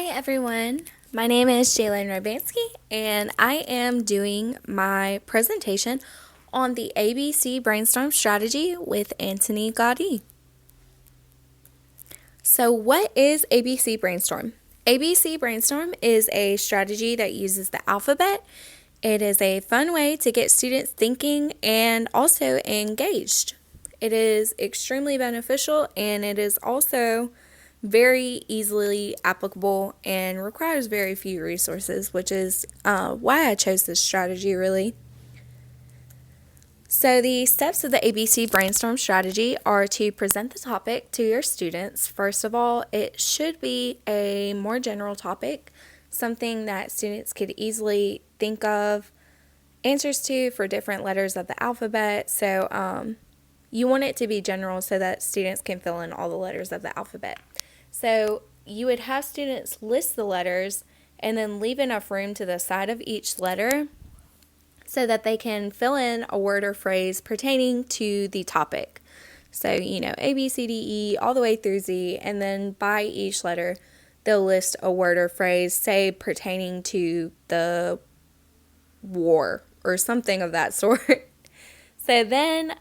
Hi everyone, my name is Jalen Robansky and I am doing my presentation on the ABC Brainstorm strategy with Antoni Gaudi. So what is ABC Brainstorm? ABC Brainstorm is a strategy that uses the alphabet. It is a fun way to get students thinking and also engaged. It is extremely beneficial and it is also very easily applicable and requires very few resources, which is why I chose this strategy really. So the steps of the ABC Brainstorm strategy are to present the topic to your students. First of all, it should be a more general topic, something that students could easily think of answers to for different letters of the alphabet. So you want it to be general so that students can fill in all the letters of the alphabet. So you would have students list the letters and then leave enough room to the side of each letter so that they can fill in a word or phrase pertaining to the topic. So, A, B, C, D, E, all the way through Z, and then by each letter, they'll list a word or phrase, say, pertaining to the war or something of that sort. So then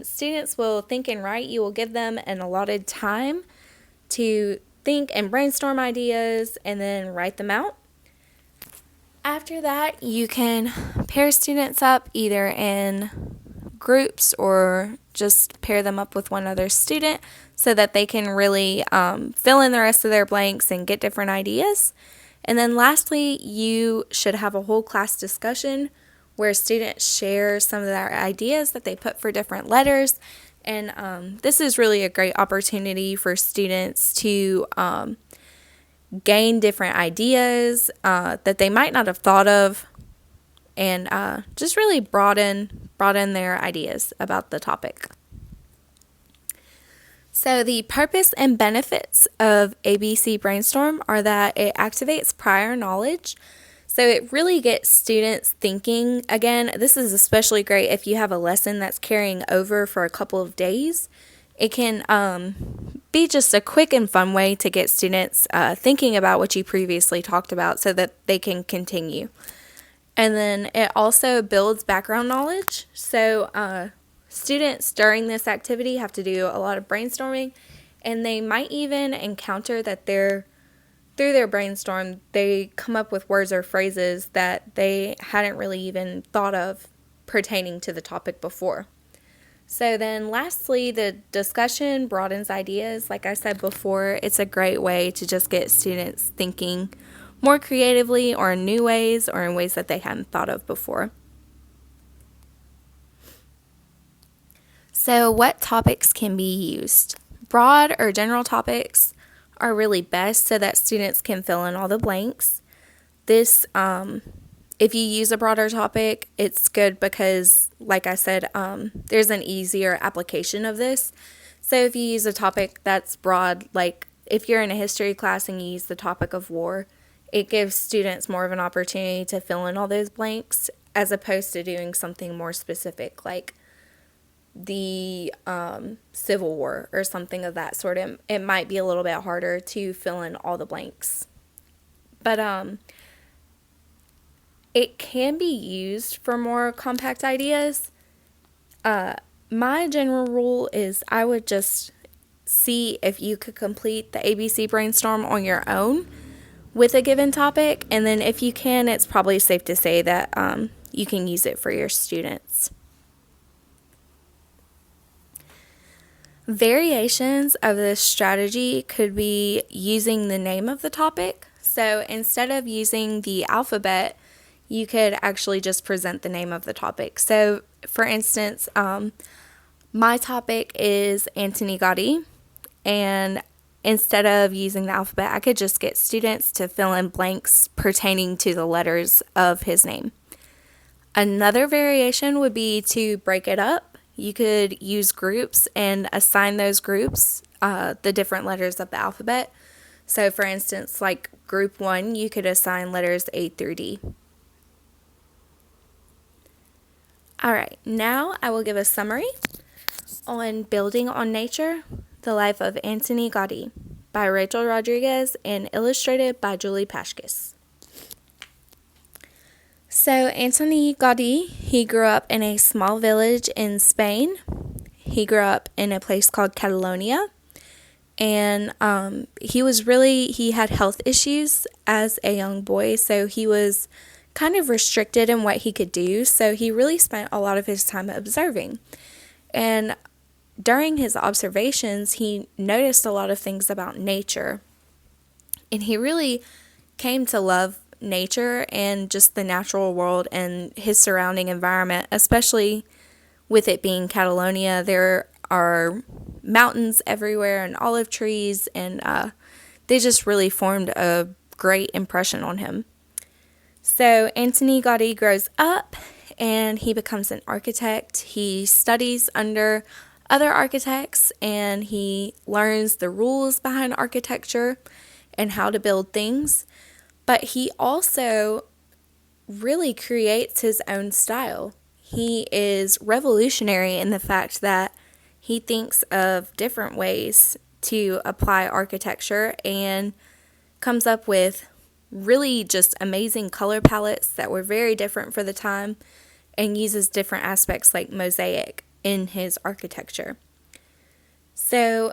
students will think and write. You will give them an allotted time to think and brainstorm ideas and then write them out. After that, you can pair students up either in groups or just pair them up with one other student so that they can really fill in the rest of their blanks and get different ideas. And then lastly, you should have a whole class discussion where students share some of their ideas that they put for different letters. And this is really a great opportunity for students to gain different ideas that they might not have thought of and just really broaden their ideas about the topic. So the purpose and benefits of ABC Brainstorm are that it activates prior knowledge. So it really gets students thinking. Again, this is especially great if you have a lesson that's carrying over for a couple of days. It can be just a quick and fun way to get students thinking about what you previously talked about so that they can continue. And then it also builds background knowledge. So students during this activity have to do a lot of brainstorming, and they might even encounter that through their brainstorm, they come up with words or phrases that they hadn't really even thought of pertaining to the topic before. So then lastly, the discussion broadens ideas. Like I said before, it's a great way to just get students thinking more creatively or in new ways or in ways that they hadn't thought of before. So what topics can be used? Broad or general topics are really best so that students can fill in all the blanks. This, if you use a broader topic, it's good because, like I said, there's an easier application of this. So if you use a topic that's broad, like if you're in a history class and you use the topic of war, it gives students more of an opportunity to fill in all those blanks as opposed to doing something more specific like the Civil War or something of that sort. It might be a little bit harder to fill in all the blanks. But it can be used for more compact ideas. My general rule is I would just see if you could complete the ABC Brainstorm on your own with a given topic, and then if you can, it's probably safe to say that you can use it for your students. Variations of this strategy could be using the name of the topic. So instead of using the alphabet, you could actually just present the name of the topic. So for instance, my topic is Antoni Gaudi, and instead of using the alphabet, I could just get students to fill in blanks pertaining to the letters of his name. Another variation would be to break it up. You could use groups and assign those groups the different letters of the alphabet. So for instance, like group 1, you could assign letters A through D. All right, now I will give a summary on building on nature, the life of Antoni Gaudi. by Rachel Rodriguez and illustrated by Julie Pashkis. So Antoni Gaudi, he grew up in a small village in Spain. He grew up in a place called Catalonia. And he had health issues as a young boy, so he was kind of restricted in what he could do. So he really spent a lot of his time observing. And during his observations, he noticed a lot of things about nature. And he really came to love nature and just the natural world and his surrounding environment, especially with it being Catalonia. There are mountains everywhere and olive trees, and they just really formed a great impression on him. So Antoni Gaudi grows up and he becomes an architect. He studies under other architects and he learns the rules behind architecture and how to build things. But he also really creates his own style. He is revolutionary in the fact that he thinks of different ways to apply architecture and comes up with really just amazing color palettes that were very different for the time and uses different aspects like mosaic in his architecture. So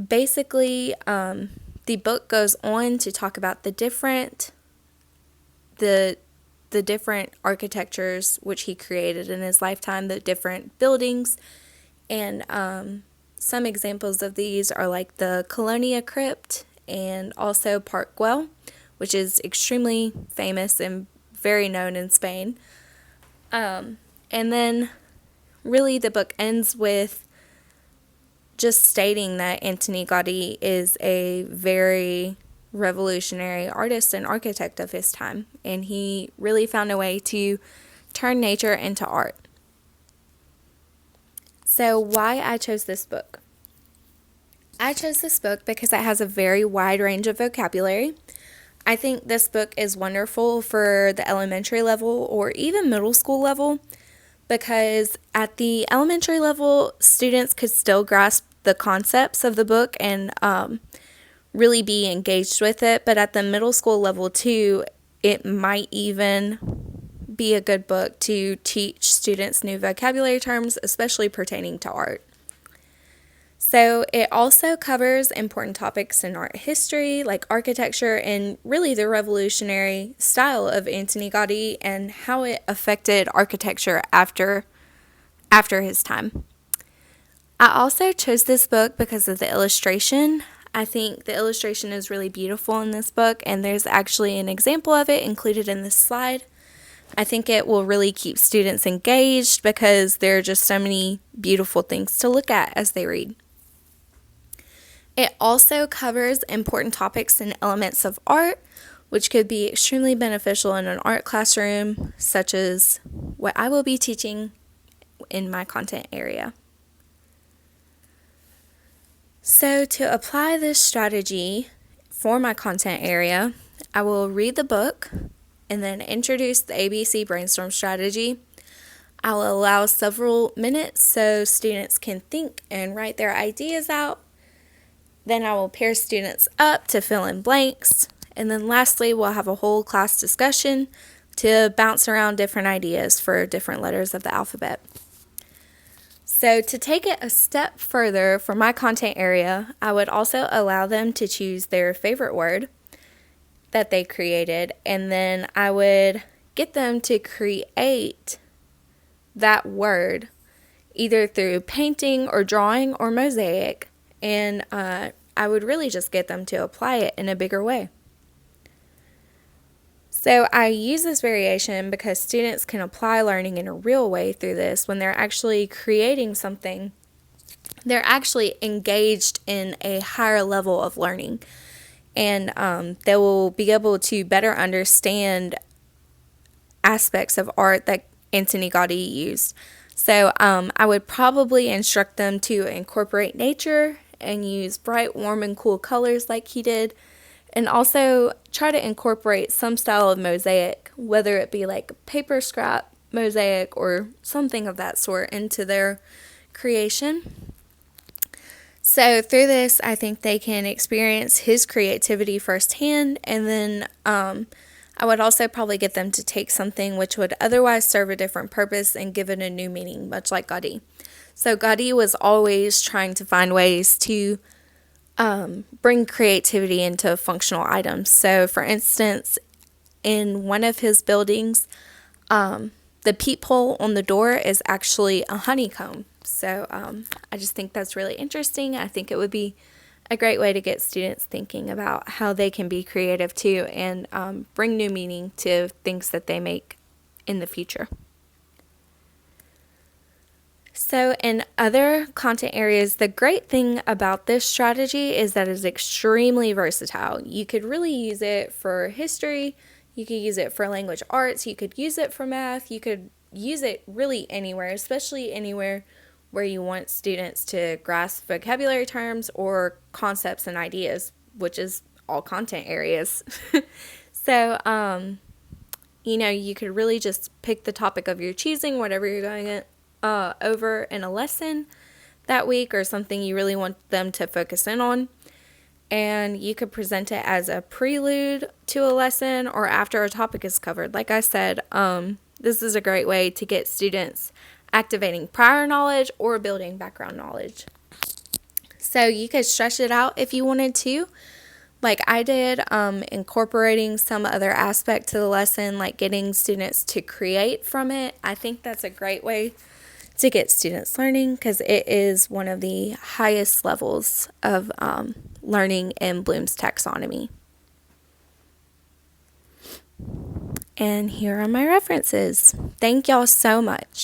basically, the book goes on to talk about the different architectures which he created in his lifetime, the different buildings, and some examples of these are like the Colonia Crypt and also Park Güell, which is extremely famous and very known in Spain. And then really the book ends with just stating that Antoni Gaudi is a very revolutionary artist and architect of his time, and he really found a way to turn nature into art. So why I chose this book? I chose this book because it has a very wide range of vocabulary. I think this book is wonderful for the elementary level or even middle school level, because at the elementary level, students could still grasp the concepts of the book and really be engaged with it. But at the middle school level too, it might even be a good book to teach students new vocabulary terms, especially pertaining to art. So it also covers important topics in art history, like architecture, and really the revolutionary style of Antoni Gaudi and how it affected architecture after his time. I also chose this book because of the illustration. I think the illustration is really beautiful in this book, and there's actually an example of it included in this slide. I think it will really keep students engaged because there are just so many beautiful things to look at as they read. It also covers important topics and elements of art, which could be extremely beneficial in an art classroom, such as what I will be teaching in my content area. So to apply this strategy for my content area, I will read the book and then introduce the ABC Brainstorm strategy. I will allow several minutes so students can think and write their ideas out. Then I will pair students up to fill in blanks. And then lastly, we'll have a whole class discussion to bounce around different ideas for different letters of the alphabet. So to take it a step further for my content area, I would also allow them to choose their favorite word that they created, and then I would get them to create that word either through painting or drawing or mosaic, and I would really just get them to apply it in a bigger way. So I use this variation because students can apply learning in a real way through this. When they're actually creating something, they're actually engaged in a higher level of learning, and they will be able to better understand aspects of art that Antoni Gaudi used. So I would probably instruct them to incorporate nature and use bright, warm, and cool colors like he did, and also try to incorporate some style of mosaic, whether it be like paper scrap mosaic or something of that sort into their creation. So through this, I think they can experience his creativity firsthand, and then I would also probably get them to take something which would otherwise serve a different purpose and give it a new meaning, much like Gaudi. So Gaudi was always trying to find ways to bring creativity into functional items. So, for instance, in one of his buildings, the peephole on the door is actually a honeycomb. So I just think that's really interesting. I think it would be a great way to get students thinking about how they can be creative too and bring new meaning to things that they make in the future. So, in other content areas, the great thing about this strategy is that it's extremely versatile. You could really use it for history, you could use it for language arts, you could use it for math, you could use it really anywhere, especially anywhere where you want students to grasp vocabulary terms or concepts and ideas, which is all content areas. So, you could really just pick the topic of your choosing, whatever you're going over in a lesson that week or something you really want them to focus in on. And you could present it as a prelude to a lesson or after a topic is covered. Like I said, this is a great way to get students activating prior knowledge or building background knowledge. So you could stretch it out if you wanted to, like I did, incorporating some other aspect to the lesson, like getting students to create from it. I think that's a great way to get students learning because it is one of the highest levels of learning in Bloom's taxonomy. And here are my references. Thank y'all so much.